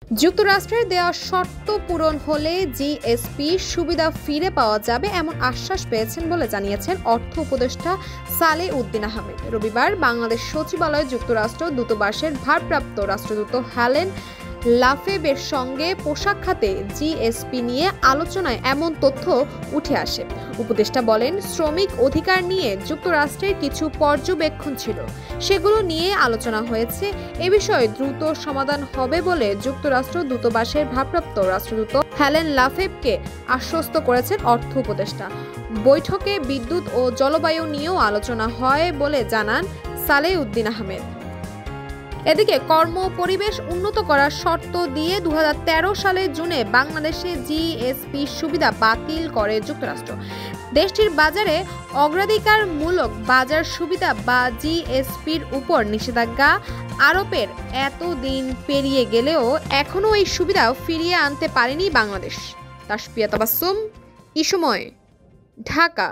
যুক্তরাষ্ট্রের দেওয়া শর্ত পূরণ হলে জিএসপি সুবিধা ফিরে পাওয়া যাবে এমন আশ্বাস পেয়েছেন বলে জানিয়েছেন অর্থ উপদেষ্টা সালেহ উদ্দিন আহমেদ। রবিবার বাংলাদেশ সচিবালয়ে যুক্তরাষ্ট্র দূতাবাসের ভারপ্রাপ্ত রাষ্ট্রদূত হেলেন লাফেবের সঙ্গে পোশাক খাতে জিএসপি নিয়ে আলোচনায় এমন তথ্য উঠে আসে। উপদেষ্টা বলেন, শ্রমিক অধিকার নিয়ে যুক্তরাষ্ট্রের কিছু পর্যবেক্ষণ ছিল, সেগুলো নিয়ে আলোচনা হয়েছে। এ বিষয়ে দ্রুত সমাধান হবে বলে যুক্তরাষ্ট্র দূতাবাসের ভারপ্রাপ্ত রাষ্ট্রদূত হেলেন লাফেবকে আশ্বস্ত করেছেন অর্থ উপদেষ্টা। বৈঠকে বিদ্যুৎ ও জলবায়ু নিয়েও আলোচনা হয় বলে জানান সালেহ উদ্দিন আহমেদ। এদিকে কর্ম পরিবেশ উন্নত করার শর্ত দিয়ে 2013 সালের জুনে বাংলাদেশে জিএসপি সুবিধা বাতিল করে যুক্তরাষ্ট্র। দেশটির বাজারে অগ্রাধিকারমূলক বাজার সুবিধা বা জিএসপির উপর নিষেধাজ্ঞা আরোপের এত দিন পেরিয়ে গেলেও এখনও এই সুবিধা ফিরিয়ে আনতে পারেনি বাংলাদেশ। তাসফিয়া তাবাসসুম, ইসময়, ঢাকা।